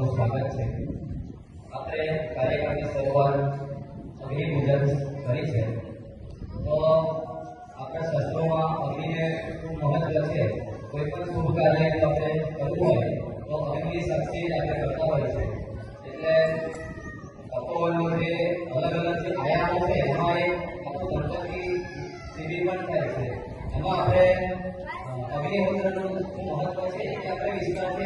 આપનું સ્વાગત છે। આપણે કાર્યક્રમની શરૂઆત અગ્નિ પૂજન કરી છે। તો આપણા શાસ્ત્રોમાં અગ્નિને ખૂબ મહત્વ છે। કોઈ પણ શુભ કાર્ય આપણે કરવું હોય તો અગ્નિ સાક્ષી આપણે કરતા હોય છે। એટલે તપોવનનો જે અલગ અલગ જે આયામો છે એમાં એક આપણું ગણપતિ શિબિર પણ થાય છે। એમાં આપણે અગ્નિહોત્રનું મહત્વ છે એ આપણે વિસ્તારથી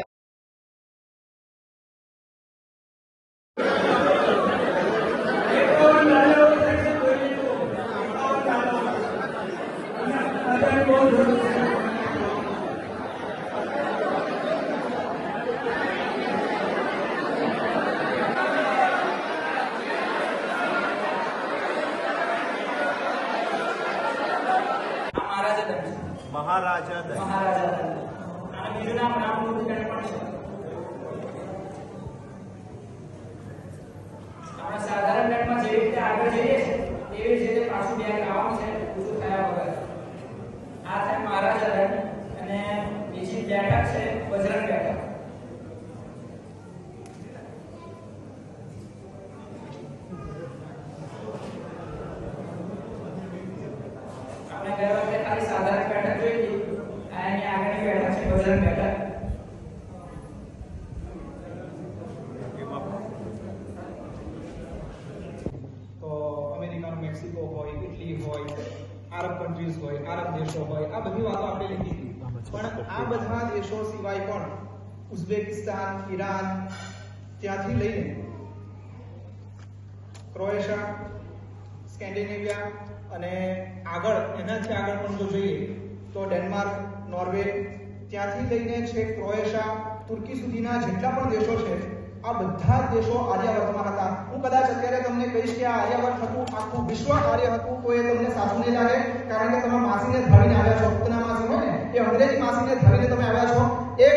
મહારાજા દંડ અને બીજું નામ રામદૂત પણ છે। આપણે સાધારણ દંડમાં જેવી રીતે આગળ જઈએ છે એવી જ રીતે પાછું બે ગાવાનું છે ઊંચું થયા વગર। આ થાય મહારાજા દંડ અને બીજી બેઠક છે બજરંગ બેઠક। આપણે ગયા વખતે ખાલી સાધારણ બેઠક જોઈ હતી અને આગળની બેઠક છે બજરંગ બેઠક। તો અમેરિકા, મેક્સિકો હોય, ઇટલી હોય, આરબ કન્ટ્રીઝ હોય, આરબ દેશો હોય, આ બધી વાતો આપણે લીધી હતી। પણ આ બધા દેશો સિવાય પણ ઉઝબેકિસ્તાન, ઈરાન ત્યાંથી લઈને ક્રોએશિયા, સ્કેન્ડિનેવિયા અને આગળ એનાથી આગળ પણ જો જોઈએ તો ડેનમાર્ક, નોર્વે ત્યાંથી લઈને છેક ક્રોએશિયા, તુર્કી સુધીના જેટલા પણ દેશો છે આ બધા જ દેશો આર્યાવર્તમાં હતા। હું કદાચ અત્યારે તમને કહીશ કે આ આર્યાવર્ત હતું, આખું વિશ્વ આર્ય હતું તો એ તમને સાચું નહીં લાગે, કારણ કે તમે માસીને ધાવીને આવ્યા છો। ઉત્તના માસી હોય ને એ અંગ્રેજી માસીને ધાવીને તમે આવ્યા છો। એ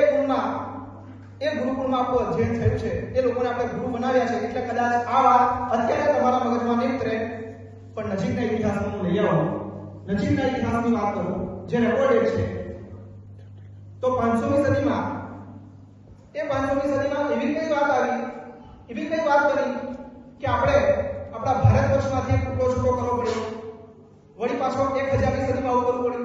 ગુરુકુળમાં આપણું અધ્યયન થયું છે, એ લોકોને આપણે ગુરુ બનાવ્યા છે, એટલે કદાચ આ વાત અત્યારે તમારા મગજમાં નહીં ઉતરે, પણ નજીકના ઇતિહાસમાં હું લઈ આવું। નજીકના ઇતિહાસની વાત કરું જે રેકોર્ડેડ છે તો 500મી સદીમાં એવી કઈ વાત આવી, એવી કઈ વાત કરી કે આપણે આપણા ભારત વર્ષમાંથી એક ટુકડો છૂટો કરવો પડ્યો, વળી પાછો 1000મી સદીમાં આવું કરવું પડ્યું।